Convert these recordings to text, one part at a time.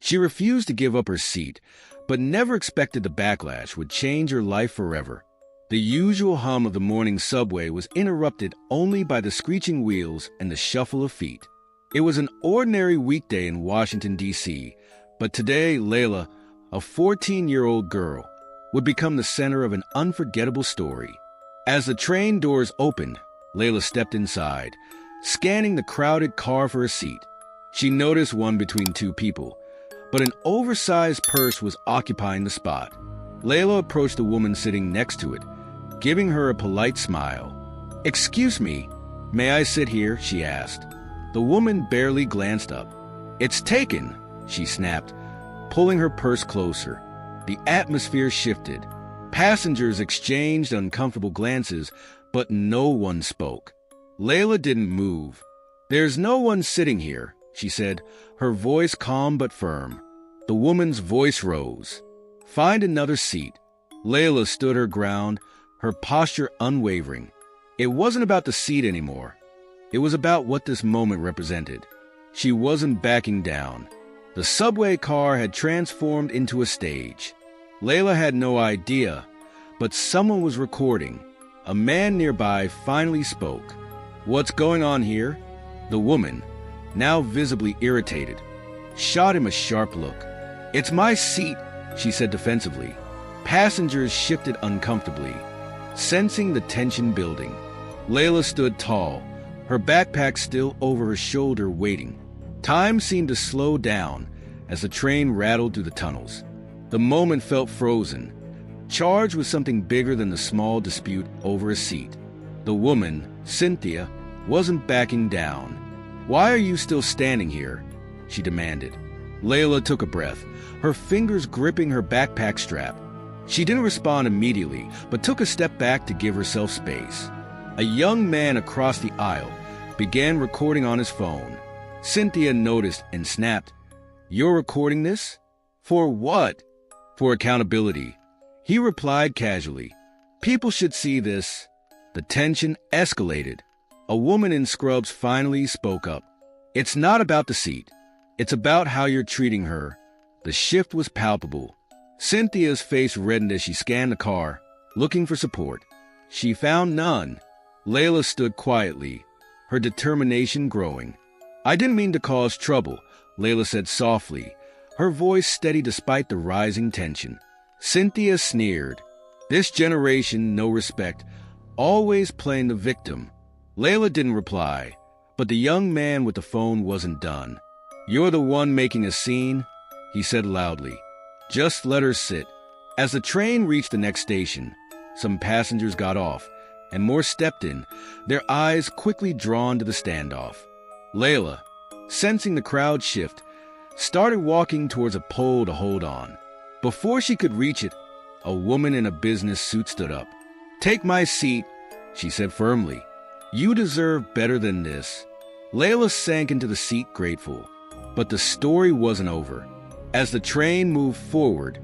She refused to give up her seat, but never expected the backlash would change her life forever. The usual hum of the morning subway was interrupted only by the screeching wheels and the shuffle of feet. It was an ordinary weekday in Washington, D.C., but today Layla, a 14-year-old girl, would become the center of an unforgettable story. As the train doors opened, Layla stepped inside, scanning the crowded car for a seat. She noticed one between two people, but an oversized purse was occupying the spot. Layla approached the woman sitting next to it, giving her a polite smile. "Excuse me, may I sit here?" she asked. The woman barely glanced up. "It's taken," she snapped, pulling her purse closer. The atmosphere shifted. Passengers exchanged uncomfortable glances, but no one spoke. Layla didn't move. "There's no one sitting here," she said, her voice calm but firm. The woman's voice rose. "Find another seat." Layla stood her ground, her posture unwavering. It wasn't about the seat anymore. It was about what this moment represented. She wasn't backing down. The subway car had transformed into a stage. Layla had no idea, but someone was recording. A man nearby finally spoke. "What's going on here?" The woman, now visibly irritated, shot him a sharp look. "It's my seat," she said defensively. Passengers shifted uncomfortably, sensing the tension building. Layla stood tall, her backpack still over her shoulder, waiting. Time seemed to slow down as the train rattled through the tunnels. The moment felt frozen, charged with something bigger than the small dispute over a seat. The woman, Cynthia, wasn't backing down. "Why are you still standing here?" she demanded. Layla took a breath, her fingers gripping her backpack strap. She didn't respond immediately, but took a step back to give herself space. A young man across the aisle began recording on his phone. Cynthia noticed and snapped, "You're recording this? For what?" "For accountability," he replied casually. "People should see this." The tension escalated. A woman in scrubs finally spoke up. "It's not about the seat. It's about how you're treating her." The shift was palpable. Cynthia's face reddened as she scanned the car, looking for support. She found none. Layla stood quietly, her determination growing. "I didn't mean to cause trouble," Layla said softly, her voice steady despite the rising tension. Cynthia sneered. This generation, no respect, always playing the victim. Layla didn't reply, but the young man with the phone wasn't done. "You're the one making a scene," he said loudly. "Just let her sit." As the train reached the next station, some passengers got off, and more stepped in, their eyes quickly drawn to the standoff. Layla, sensing the crowd shift, started walking towards a pole to hold on. Before she could reach it, a woman in a business suit stood up. "Take my seat," she said firmly. "You deserve better than this." Layla sank into the seat grateful, but the story wasn't over. As the train moved forward,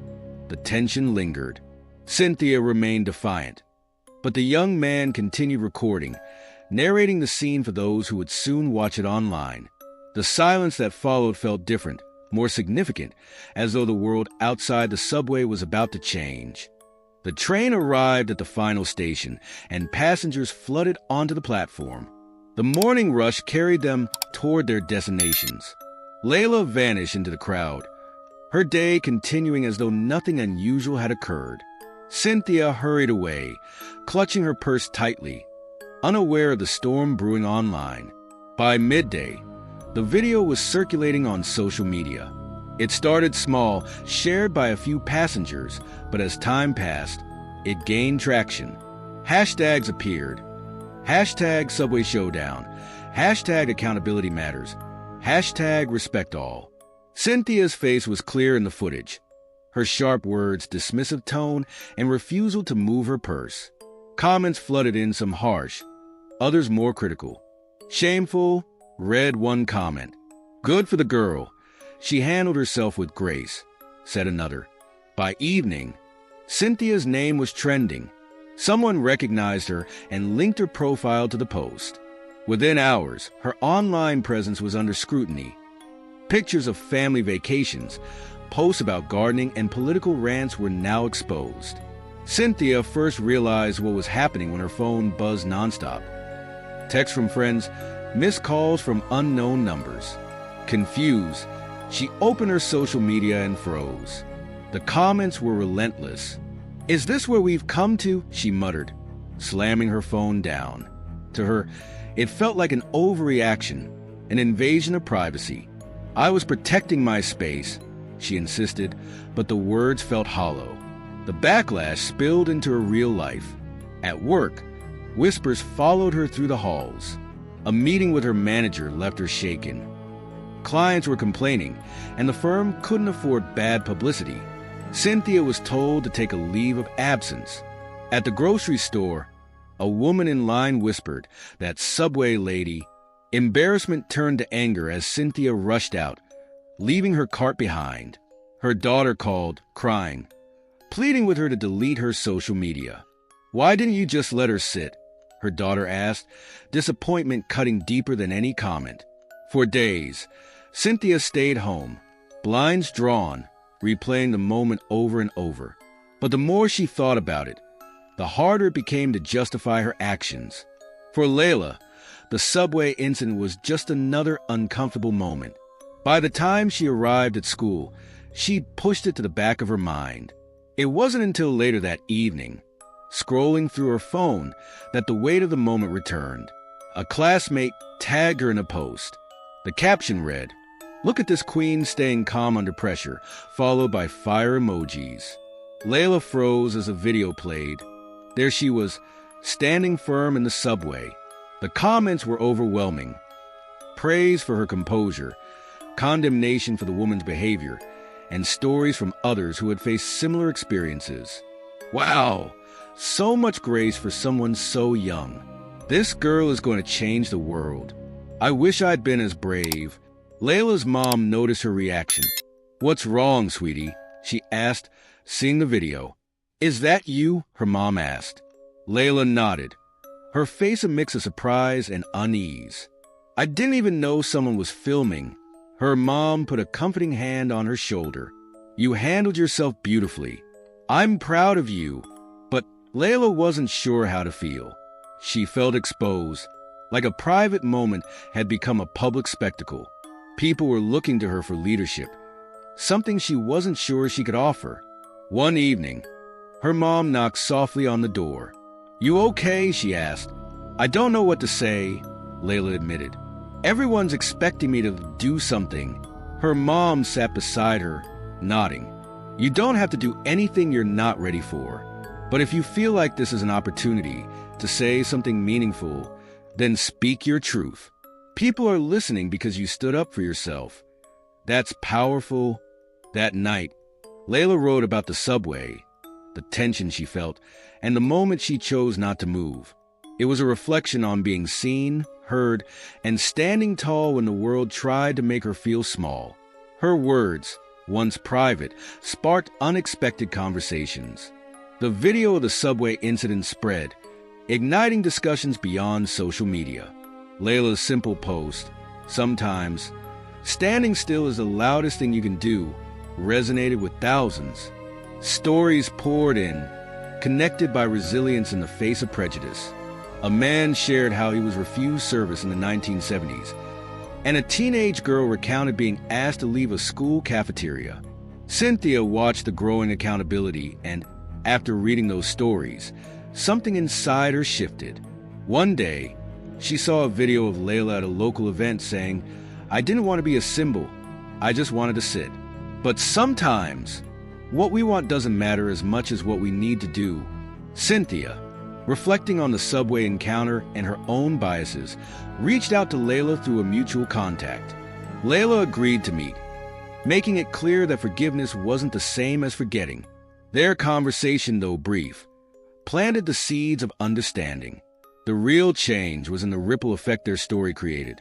the tension lingered. Cynthia remained defiant, but the young man continued recording, narrating the scene for those who would soon watch it online. The silence that followed felt different, more significant, as though the world outside the subway was about to change. The train arrived at the final station, and passengers flooded onto the platform. The morning rush carried them toward their destinations. Layla vanished into the crowd, her day continuing as though nothing unusual had occurred. Cynthia hurried away, clutching her purse tightly, unaware of the storm brewing online. By midday, the video was circulating on social media. It started small, shared by a few passengers, but as time passed, it gained traction. Hashtags appeared. Hashtag Subway Showdown. Hashtag Accountability Matters. Hashtag Respect All. Cynthia's face was clear in the footage. Her sharp words, dismissive tone, and refusal to move her purse. Comments flooded in, some harsh, others more critical. "Shameful," read one comment. "Good for the girl. She handled herself with grace," said another. By evening, Cynthia's name was trending. Someone recognized her and linked her profile to the post. Within hours, her online presence was under scrutiny. Pictures of family vacations, posts about gardening, and political rants were now exposed. Cynthia first realized what was happening when her phone buzzed nonstop. Texts from friends, missed calls from unknown numbers. Confused, she opened her social media and froze. The comments were relentless. "Is this where we've come to?" she muttered, slamming her phone down. To her, it felt like an overreaction, an invasion of privacy. "I was protecting my space," she insisted, but the words felt hollow. The backlash spilled into her real life. At work, whispers followed her through the halls. A meeting with her manager left her shaken. Clients were complaining, and the firm couldn't afford bad publicity. Cynthia was told to take a leave of absence. At the grocery store, a woman in line whispered, "That Subway lady." Embarrassment turned to anger as Cynthia rushed out, leaving her cart behind. Her daughter called, crying, pleading with her to delete her social media. "Why didn't you just let her sit?" her daughter asked, disappointment cutting deeper than any comment. For days, Cynthia stayed home, blinds drawn, replaying the moment over and over. But the more she thought about it, the harder it became to justify her actions. For Layla, the subway incident was just another uncomfortable moment. By the time she arrived at school, she'd pushed it to the back of her mind. It wasn't until later that evening, scrolling through her phone, that the weight of the moment returned. A classmate tagged her in a post. The caption read, "Look at this queen staying calm under pressure," followed by fire emojis. Layla froze as a video played. There she was, standing firm in the subway. The comments were overwhelming. Praise for her composure, condemnation for the woman's behavior, and stories from others who had faced similar experiences. Wow, so much grace for someone so young. This girl is going to change the world. I wish I'd been as brave. Layla's mom noticed her reaction. "What's wrong, sweetie?" she asked, seeing the video. "Is that you?" her mom asked. Layla nodded, her face a mix of surprise and unease. "I didn't even know someone was filming." Her mom put a comforting hand on her shoulder. "You handled yourself beautifully. I'm proud of you." But Layla wasn't sure how to feel. She felt exposed, like a private moment had become a public spectacle. People were looking to her for leadership, something she wasn't sure she could offer. One evening, her mom knocked softly on the door. "You okay?" she asked. "I don't know what to say," Layla admitted. "Everyone's expecting me to do something." Her mom sat beside her, nodding. "You don't have to do anything you're not ready for. But if you feel like this is an opportunity to say something meaningful, then speak your truth. People are listening because you stood up for yourself." That's powerful. That night, Layla wrote about the subway, the tension she felt, and the moment she chose not to move. It was a reflection on being seen, heard, and standing tall when the world tried to make her feel small. Her words, once private, sparked unexpected conversations. The video of the subway incident spread, igniting discussions beyond social media. Layla's simple post, "Sometimes standing still is the loudest thing you can do," resonated with thousands. Stories poured in, connected by resilience in the face of prejudice. A man shared how he was refused service in the 1970s, and a teenage girl recounted being asked to leave a school cafeteria. Cynthia watched the growing accountability, and after reading those stories, something inside her shifted. One day, she saw a video of Layla at a local event saying, "I didn't want to be a symbol, I just wanted to sit." But sometimes, what we want doesn't matter as much as what we need to do. Cynthia, reflecting on the subway encounter and her own biases, reached out to Layla through a mutual contact. Layla agreed to meet, making it clear that forgiveness wasn't the same as forgetting. Their conversation, though brief, planted the seeds of understanding. The real change was in the ripple effect their story created,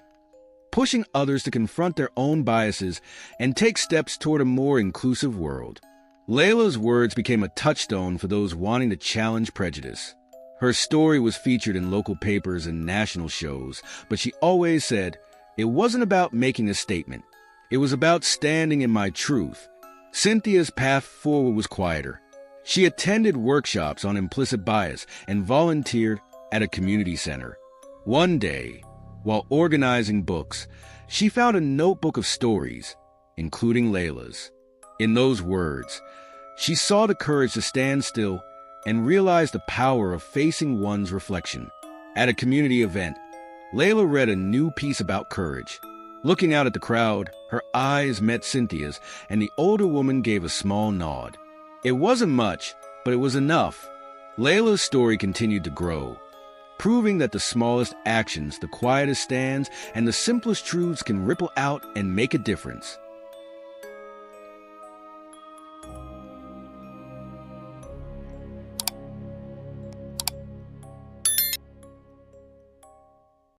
pushing others to confront their own biases and take steps toward a more inclusive world. Layla's words became a touchstone for those wanting to challenge prejudice. Her story was featured in local papers and national shows, but she always said it wasn't about making a statement. It was about standing in my truth. Cynthia's path forward was quieter. She attended workshops on implicit bias and volunteered at a community center. One day, while organizing books, she found a notebook of stories, including Layla's. In those words, she saw the courage to stand still and realized the power of facing one's reflection. At a community event, Layla read a new piece about courage. Looking out at the crowd, her eyes met Cynthia's, and the older woman gave a small nod. It wasn't much, but it was enough. Layla's story continued to grow, proving that the smallest actions, the quietest stands, and the simplest truths can ripple out and make a difference.